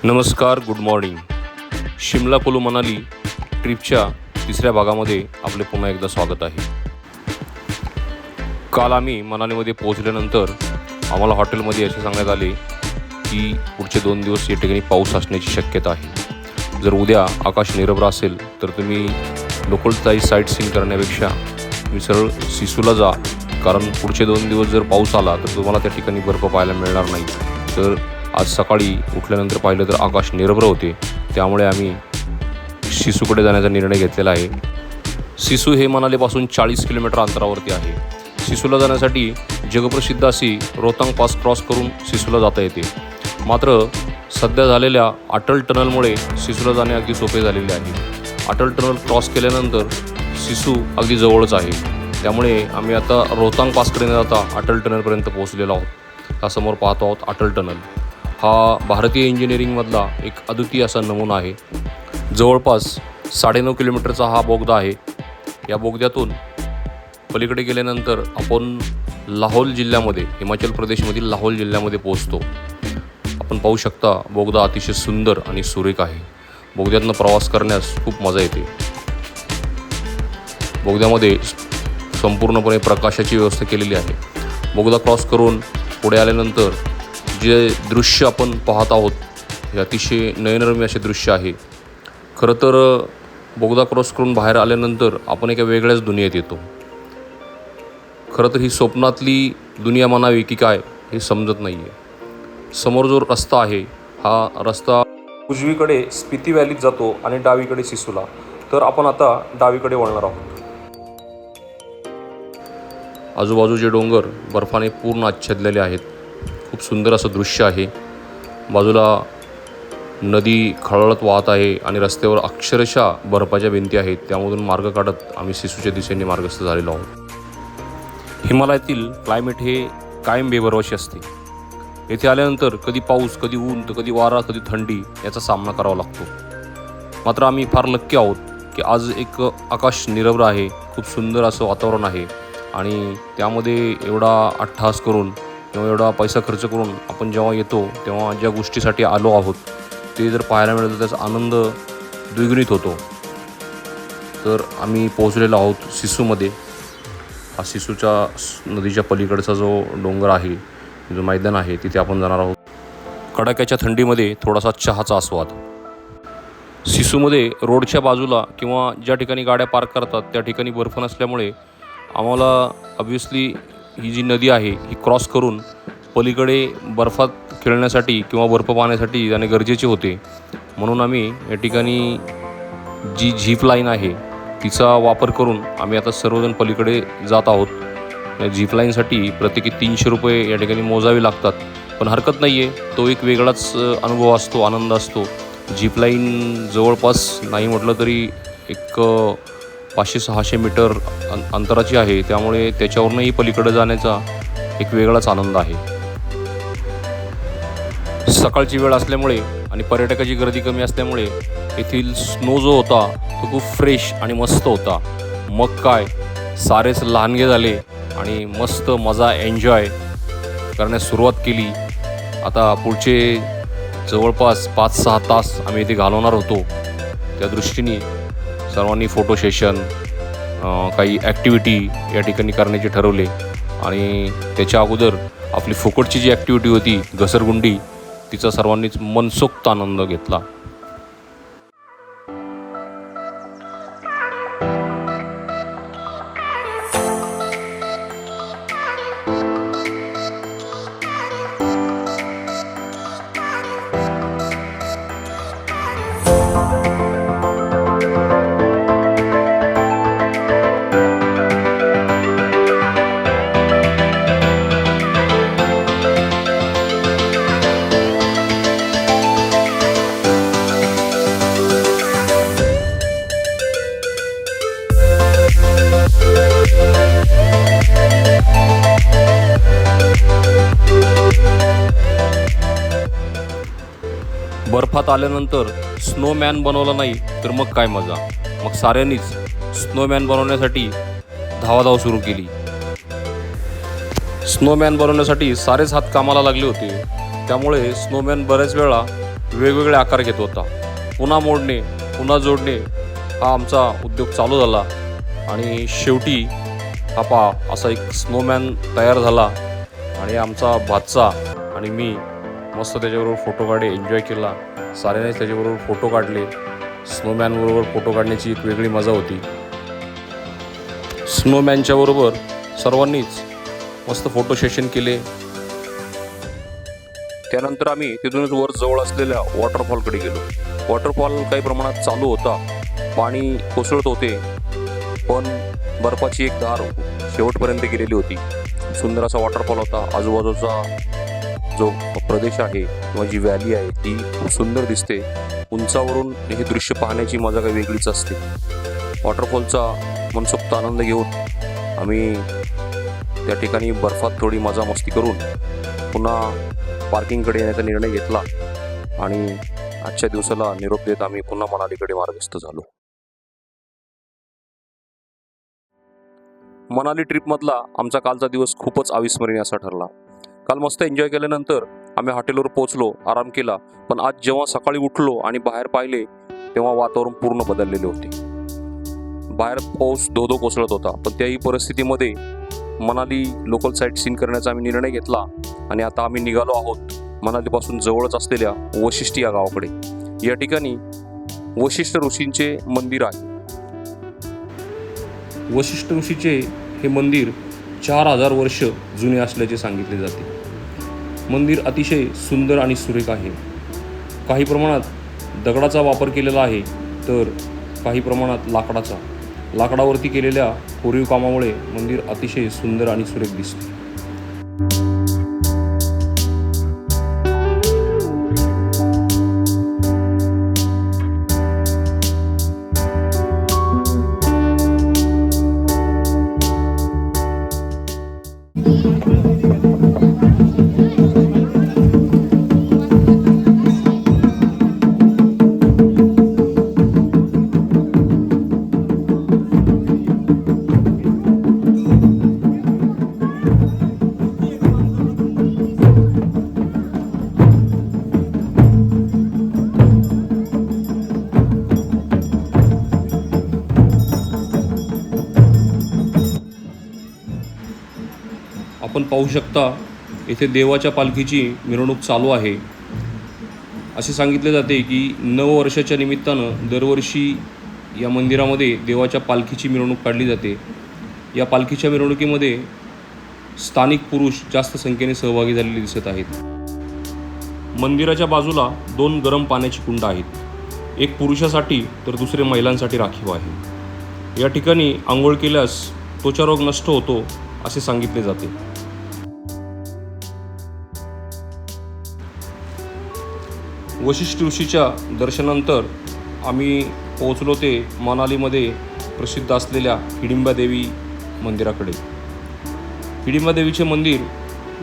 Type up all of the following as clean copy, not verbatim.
नमस्कार, good morning. Shimla Kullu Manali ट्रिपच्या तिसऱ्या भागामध्ये आपले पुन्हा एकदा स्वागत आहे. काल आम्ही मनालीमध्ये पोहोचल्यानंतर आम्हाला हॉटेलमध्ये असे सांगण्यात आले की पुढचे 2 दिवस या ठिकाणी पाऊस असण्याची शक्यता आहे. जर उद्या आकाश निरभ्र असेल तर तुम्ही लोकल साईट सीइंग करण्यापेक्षा तुम्ही सरळ सिसूला जा, कारण पुढचे 2 दिवस जर पाऊस आला तर तुम्हाला त्या ठिकाणी बर्फ पाहायला मिळणार नाही. तर आज सकाळी उठल्यानंतर पाहिलं तर आकाश निरभ्र होते, त्यामुळे आम्ही सिसूकडे जाण्याचा निर्णय घेतलेला आहे. सिसू हे मनालीपासून 40 किलोमीटर अंतरावरती आहे. सिसूला जाण्यासाठी जगप्रसिद्ध अशी रोहतांग पास क्रॉस करून सिसूला जाता येते. मात्र सध्या झालेल्या अटल टनलमुळे सिसूला जाणे अगदी सोपे झालेले आहे. अटल टनल क्रॉस केल्यानंतर सिसू अगदी जवळच आहे. त्यामुळे आम्ही आता रोहतांग पासकडे न जाता अटल टनलपर्यंत पोहोचलेलो आहोत. हा समोर पाहतो आहोत अटल टनल. हा भारतीय इंजिनिअरिंगमधला एक अद्वितीय असा नमुना आहे. जवळपास 9.5 किलोमीटरचा हा बोगदा आहे. या बोगद्यातून पलीकडे गेल्यानंतर आपण लाहौल जिल्ह्यामध्ये, हिमाचल प्रदेशमधील लाहौल जिल्ह्यामध्ये पोहोचतो. आपण पाहू शकता बोगदा अतिशय सुंदर आणि सुरेख आहे. बोगद्यातनं प्रवास करण्यास खूप मजा येते. बोगद्यामध्ये संपूर्णपणे प्रकाशाची व्यवस्था केलेली आहे. बोगदा क्रॉस करून पुढे आल्यानंतर जे दृश्य आपण पाहत आहोत हे अतिशय नयनरम्य असे दृश्य आहे. खरं तर बोगदा क्रॉस करून बाहेर आल्यानंतर आपण एका वेगळ्याच दुनियेत येतो. खरं तर ही स्वप्नातली दुनिया म्हणावी की काय हे समजत नाही आहे. समोर जो रस्ता आहे हा रस्ता उजवीकडे स्पिती व्हॅलीत जातो आणि डावीकडे सिसूला. तर आपण आता डावीकडे वळणार आहोत. आजूबाजूचे डोंगर बर्फाने पूर्ण आच्छादलेले आहेत. खूप सुंदर असं दृश्य आहे. बाजूला नदी खळखळत वाहत आहे आणि रस्त्यावर अक्षरशः बर्फाच्या भिंती आहेत. त्यामधून मार्ग काढत आम्ही सिसूच्या दिशेने मार्गस्थ झालेलो आहोत. हिमालयातील क्लायमेट हे कायम बेभरवशी असते. येथे आल्यानंतर कधी पाऊस, कधी ऊन, तर कधी वारा, कधी थंडी याचा सामना करावा लागतो. मात्र आम्ही फार लक्की आहोत की आज एक आकाश निरभ्र आहे. खूप सुंदर असं वातावरण आहे आणि त्यामध्ये एवढा अट्टहास करून किंवा एवढा पैसा खर्च करून आपण जेव्हा येतो तेव्हा ज्या गोष्टीसाठी आलो आहोत ते जर पाहायला मिळतं त्याचा आनंद द्विगुणित होतो. तर आम्ही पोहोचलेलो आहोत सिसूमध्ये. हा सिसूच्या नदीच्या पलीकडचा जो डोंगर आहे, जो मैदान आहे, तिथे आपण जाणार आहोत. कडाक्याच्या थंडीमध्ये थोडासा चहाचा आस्वाद. सिसूमध्ये रोडच्या बाजूला किंवा ज्या ठिकाणी गाड्या पार्क करतात त्या ठिकाणी बर्फ नसल्यामुळे आम्हाला ऑब्व्हियसली ही जी नदी आहे ही क्रॉस करून पलीकडे बर्फात खेळण्यासाठी किंवा बर्फ पाहण्यासाठी जाणे गरजेचे होते. म्हणून आम्ही या ठिकाणी जी झीप लाईन आहे तिचा वापर करून आम्ही आता सर्वजण पलीकडे जात आहोत. या झीप लाईनसाठी प्रत्येकी 300 रुपये या ठिकाणी मोजावे लागतात, पण हरकत नाही आहे. तो एक वेगळाच अनुभव असतो, आनंद असतो. झीप लाईन जवळपास नाही म्हटलं तरी एक 500-600 मीटर अंतराची आहे. त्यामुळे त्याच्यावरूनही पलीकडे जाण्याचा एक वेगळाच आनंद आहे. सकाळची वेळ असल्यामुळे आणि पर्यटकाची गर्दी कमी असल्यामुळे येथील स्नो जो होता तो खूप फ्रेश आणि मस्त होता. मग काय, सारेच लहानगे झाले आणि मस्त मजा एन्जॉय करण्यास सुरुवात केली. आता पुढचे जवळपास 5-6 तास आम्ही इथे घालवणार होतो. त्या दृष्टीने सर्वांनी फोटो सेशन, काही ॲक्टिव्हिटी या ठिकाणी करण्याचे ठरवले आणि त्याच्या अगोदर आपली फुकटची जी ॲक्टिव्हिटी होती घसरगुंडी, तिचा सर्वांनीच मनसोक्त आनंद घेतला. बर्फात आल्यानंतर स्नोमॅन बनवला नाही तर मग काय मजा. मग साऱ्यांनीच स्नोमॅन बनवण्यासाठी धावाधाव सुरू केली. स्नोमॅन बनवण्यासाठी सारेच हात कामाला लागले होते. त्यामुळे स्नोमॅन बऱ्याच वेळा वेगवेगळे आकार घेत होता. पुन्हा मोडणे, पुन्हा जोडणे हा आमचा उद्योग चालू झाला आणि शेवटी हा पहा असा एक स्नोमॅन तयार झाला आणि आमचा भाचा आणि मी मस्त त्याच्याबरोबर फोटो काढले, एन्जॉय केला. साऱ्याने त्याच्याबरोबर फोटो काढले. स्नोमॅनबरोबर फोटो काढण्याची एक वेगळी मजा होती. स्नोमॅनच्या बरोबर सर्वांनीच मस्त फोटो सेशन केले. त्यानंतर आम्ही तिथूनच वर जवळ असलेल्या वॉटरफॉलकडे गेलो. वॉटरफॉल काही प्रमाणात चालू होता, पाणी कोसळत होते, पण बर्फाची एक धार शेवटपर्यंत गेलेली होती. सुंदर असा वॉटरफॉल होता. आजूबाजूचा जो प्रदेश आहे किंवा जी व्हॅली आहे ती खूप सुंदर दिसते. उंचावरून हे दृश्य पाहण्याची मजा काही वेगळीच असते. वॉटरफॉलचा मनसोक्त आनंद घेऊन आम्ही त्या ठिकाणी बर्फात थोडी मजा मस्ती करून पुन्हा पार्किंगकडे येण्याचा निर्णय घेतला आणि आजच्या दिवसाला निरोप देत आम्ही पुन्हा मनालीकडे मार्गस्थ झालो. मनाली ट्रिपमधला आमचा कालचा दिवस खूपच अविस्मरणीय असा ठरला. काल मस्त एन्जॉय केल्यानंतर आम्ही हॉटेलवर पोहोचलो, आराम केला. पण आज जेव्हा सकाळी उठलो आणि बाहेर पाहिले तेव्हा वातावरण पूर्ण बदललेले होते. बाहेर पाऊस धो कोसळत होता. पण त्याही परिस्थितीमध्ये मनाली लोकल साईट सीन करण्याचा आम्ही निर्णय घेतला आणि आता आम्ही निघालो आहोत मनालीपासून जवळच असलेल्या वशिष्ठ या गावाकडे. या ठिकाणी वशिष्ठ ऋषींचे मंदिर आहे. वशिष्ठ ऋषीचे हे मंदिर 4000 वर्ष जुने असल्याचे सांगितले जाते. मंदिर अतिशय सुंदर आणि सुरेख आहे. काही प्रमाणात दगडाचा वापर केलेला आहे तर काही प्रमाणात लाकडाचा. लाकडावरती केलेल्या कोरीव कामामुळे मंदिर अतिशय सुंदर आणि सुरेख दिसते. आपण पाहू शकता येथे देवाच्या पालखीची मिरवणूक चालू आहे. असे सांगितले जाते की नववर्षाच्या निमित्तानं दरवर्षी या मंदिरामध्ये देवाच्या पालखीची मिरवणूक काढली जाते. या पालखीच्या मिरवणुकीमध्ये स्थानिक पुरुष जास्त संख्येने सहभागी झालेले दिसत आहेत. मंदिराच्या बाजूला 2 गरम पाण्याची कुंड आहेत. एक पुरुषासाठी तर दुसरे महिलांसाठी राखीव आहे. या ठिकाणी आंघोळ केल्यास त्वचारोग नष्ट होतो असे सांगितले जाते. वशिष्ठ ऋषीच्या दर्शनानंतर आम्ही पोहोचलो ते मनालीमध्ये प्रसिद्ध असलेल्या हिडिंबा देवी मंदिराकडे. हिडिंबा देवीचे मंदिर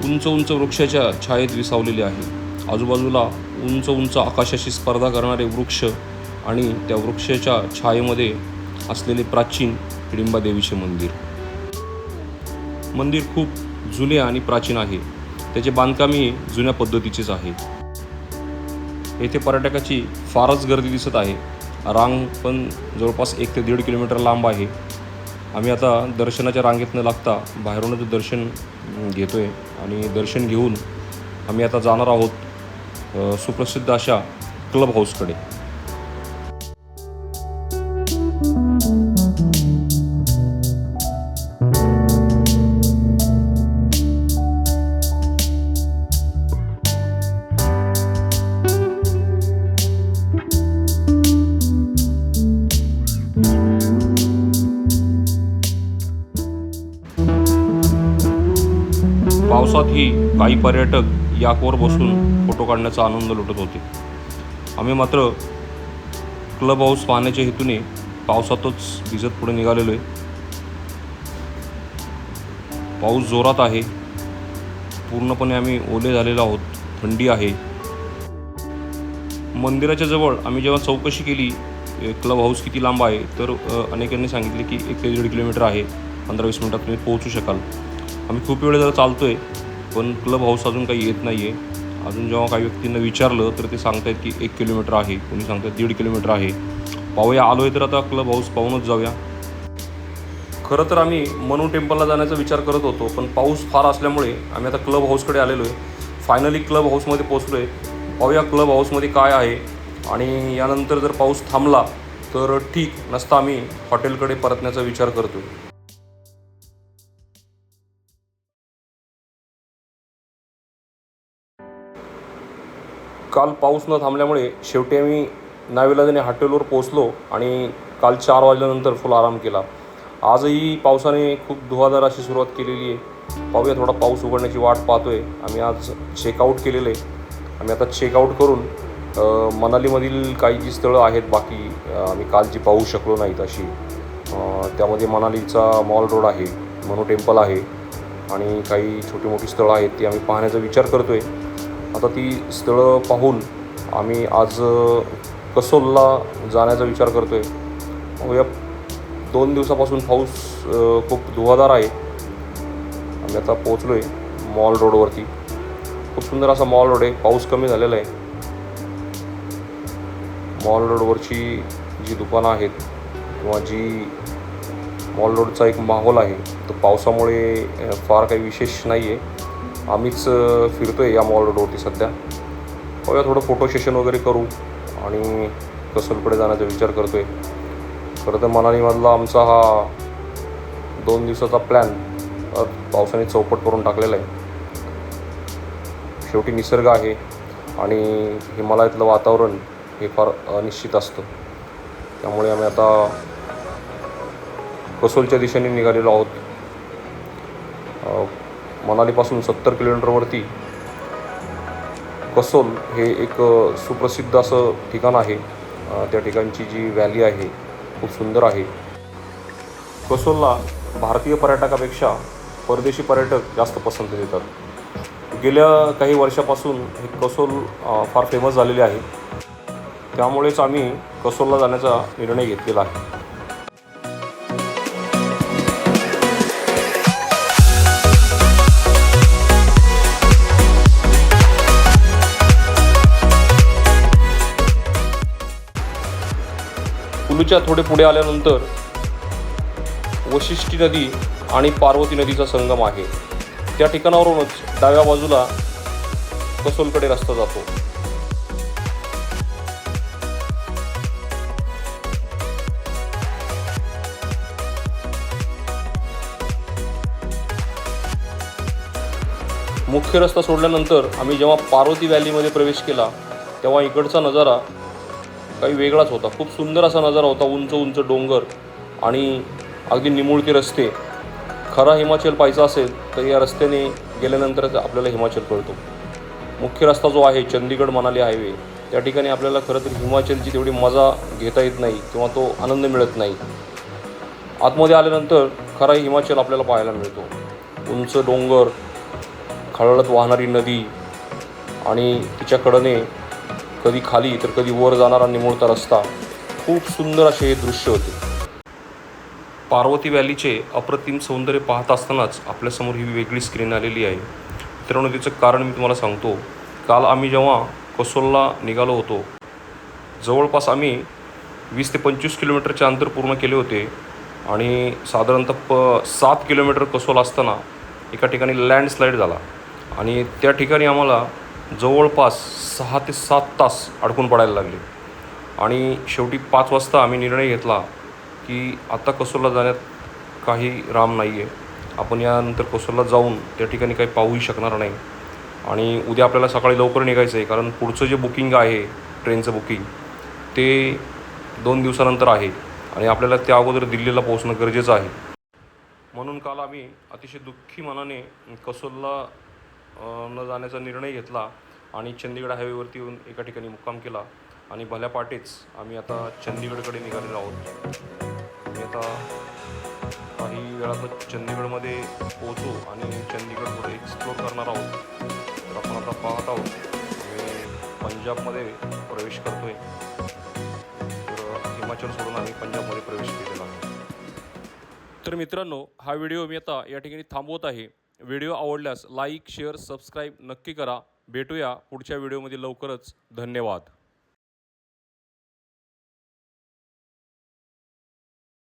उंच उंच वृक्षाच्या छायेत विसावलेले आहे. आजूबाजूला उंच उंच आकाशाशी स्पर्धा करणारे वृक्ष आणि त्या वृक्षाच्या छायेमध्ये असलेले प्राचीन हिडिंबा देवीचे मंदिर. मंदिर खूप जुने आणि प्राचीन आहे. त्याचे बांधकामही जुन्या पद्धतीचेच आहे. येथे पर्यटकाची फारच गर्दी दिसत आहे. रांग पण जवळपास 1 ते 1.5 किलोमीटर लांब आहे. आम्ही आता दर्शनाच्या रांगेत न लागता बाहेरूनच दर्शन घेतो आहे आणि दर्शन घेऊन आम्ही आता जाणार आहोत सुप्रसिद्ध अशा क्लब हाऊसकडे. पावसातही काही पर्यटक याकवर बसून फोटो काढण्याचा आनंद लुटत होते. आम्ही मात्र क्लब हाऊस पाहण्याच्या हेतूने पावसातच भिजत पुढे निघालेलो आहे. पाऊस जोरात आहे. पूर्णपणे आम्ही ओले झालेलो आहोत. थंडी आहे. मंदिराच्या जवळ आम्ही जेव्हा चौकशी केली क्लब हाऊस किती लांब आहे तर अनेकांनी सांगितले की 1 ते 1.5 किलोमीटर आहे. 15-20 मिनिटात तुम्ही पोहोचू शकाल. आम्ही खूप वेळ जरा चालतो आहे पण क्लब हाऊस अजून काही येत नाही आहे. अजून जेव्हा काही व्यक्तींना विचारलं तर ते सांगतायत की 1 किलोमीटर आहे, कोणी सांगतात 1.5 किलोमीटर आहे. पाहूया, आलो आहे तर आता क्लब हाऊस पाहूनच जाऊया. खरं तर आम्ही मनू टेम्पलला जाण्याचा विचार करत होतो, पण पाऊस फार असल्यामुळे आम्ही आता क्लब हाऊसकडे आलेलो आहे. फायनली क्लब हाऊसमध्ये पोचलो आहे. पाहूया क्लब हाऊसमध्ये काय आहे, आणि यानंतर जर पाऊस थांबला तर ठीक, नसता आम्ही हॉटेलकडे परतण्याचा विचार करतो. काल पाऊस न थांबल्यामुळे शेवटी आम्ही नाईलाजाने हॉटेलवर पोचलो आणि काल 4 वाजल्यानंतर फुल आराम केला. आजही पावसाने खूप धुवाधार अशी सुरुवात केलेली आहे. पाहूया, थोडा पाऊस उघडण्याची वाट पाहतो आहे. आम्ही आज चेकआउट केलेलं आहे. आम्ही आता चेकआउट करून मनालीमधील काही जी स्थळं आहेत बाकी आम्ही काल जी पाहू शकलो नाहीत अशी, त्यामध्ये मनालीचा मॉल रोड आहे, मनू टेम्पल आहे आणि काही छोटी मोठी स्थळं आहेत ती आम्ही पाहण्याचा विचार करतो आहे. आता ती स्थळं पाहून आम्ही आज कसोलला जाण्याचा विचार करतो आहे. या 2 दिवसापासून पाऊस खूप धुवाधार आहे. आम्ही आता पोचलो आहे मॉल रोडवरती. खूप सुंदर असा मॉल रोड आहे. पाऊस कमी झालेला आहे. मॉल रोडवरची जी दुकानं आहेत किंवा जी मॉल रोडचा एक माहोल आहे तो पावसामुळे फार काही विशेष नाही आहे. आम्हीच फिरतो आहे या मॉल रोडवरती सध्या. पाहूया, थोडं फोटो सेशन वगैरे करू आणि कसोलकडे जाण्याचा विचार करतो आहे. खरं तर मनालीमधला आमचा हा 2 दिवसाचा प्लॅन पावसाने चौपट करून टाकलेला आहे. शेवटी निसर्ग आहे आणि हिमालयातलं वातावरण हे फार अनिश्चित असतं. त्यामुळे आम्ही आता कसोलच्या दिशेने निघालेलो आहोत. मनालीपासून 70 किलोमीटरवरती कसोल हे एक सुप्रसिद्ध असं ठिकाण आहे. त्या ठिकाणची जी व्हॅली आहे खूप सुंदर आहे. कसोलला भारतीय पर्यटकापेक्षा परदेशी पर्यटक जास्त पसंती देतात. गेल्या काही वर्षापासून हे कसोल फार फेमस झालेले आहे. त्यामुळेच आम्ही कसोलला जाण्याचा निर्णय घेतलेला आहे. कुलूच्या थोडे पुढे आल्यानंतर वशिष्ठी नदी आणि पार्वती नदीचा संगम आहे. त्या ठिकाणावरूनच डाव्या बाजूला कसोलकडे रस्ता जातो. मुख्य रस्ता सोडल्यानंतर आम्ही जेव्हा पार्वती व्हॅलीमध्ये प्रवेश केला तेव्हा इकडचा नजारा काही वेगळाच होता. खूप सुंदर असा नजारा होता. उंच उंच डोंगर आणि अगदी निमुळते रस्ते. खरा हिमाचल पाहायचा असेल तर या रस्त्याने गेल्यानंतरच आपल्याला हिमाचल कळतो. मुख्य रस्ता जो आहे चंदीगड मनाली हायवे, त्या ठिकाणी आपल्याला खरं तर हिमाचलची तेवढी मजा घेता येत नाही किंवा तो आनंद मिळत नाही. आतमध्ये आल्यानंतर खरा हिमाचल आपल्याला पाहायला मिळतो. उंच डोंगर, खळखळत वाहणारी नदी आणि तिच्याकडने कधी खाली तर कधी वर जाणारा निमुळता रस्ता. खूप सुंदर असे हे दृश्य होते. पार्वती व्हॅलीचे अप्रतिम सौंदर्य पाहत असतानाच आपल्यासमोर ही वेगळी स्क्रीन आलेली आहे. मित्रांनो, तिचं कारण मी तुम्हाला सांगतो. काल आम्ही जेव्हा कसोलला निघालो होतो, जवळपास आम्ही 20 ते 25 किलोमीटरचे अंतर पूर्ण केले होते आणि साधारणतः 7 किलोमीटर कसोल असताना एका ठिकाणी लँडस्लाईड झाला आणि त्या ठिकाणी आम्हाला जवळपास 6 ते 7 तास अडकून पडायला लागले. आणि शेवटी 5 वाजता आम्ही निर्णय घेतला की आता कसोलला जाण्यात काही राम नाही आहे. आपण यानंतर कसोलला जाऊन त्या ठिकाणी काही पाहूही शकणार नाही आणि उद्या आपल्याला सकाळी लवकर निघायचं आहे, कारण पुढचं जे बुकिंग आहे ट्रेनचं बुकिंग ते 2 दिवसानंतर आहे आणि आपल्याला त्या अगोदर दिल्लीला पोहोचणं गरजेचं आहे. म्हणून काल आम्ही अतिशय दुःखी मनाने कसोलला न जाण्याचा निर्णय घेतला आणि चंदीगड हायवेवरती येऊन एका ठिकाणी मुक्काम केला आणि भल्या पाटेच आम्ही आता चंदीगडकडे निघालेलो आहोत. मी आता काही वेळात चंदीगडमध्ये पोहोचू आणि चंदीगड थोडं एक्सप्लोर करणार आहोत. तर आपण आता पाहत आहोत मी पंजाबमध्ये प्रवेश करतो आहे. तर हिमाचल सोडून आम्ही पंजाबमध्ये प्रवेश केलेला आहे. तर मित्रांनो, हा व्हिडिओ मी आता या ठिकाणी थांबवत आहे. व्हिडिओ आवडल्यास लाईक, शेअर, सबस्क्राईब नक्की करा. भेटूया पुढच्या व्हिडिओमध्ये लवकरच. धन्यवाद.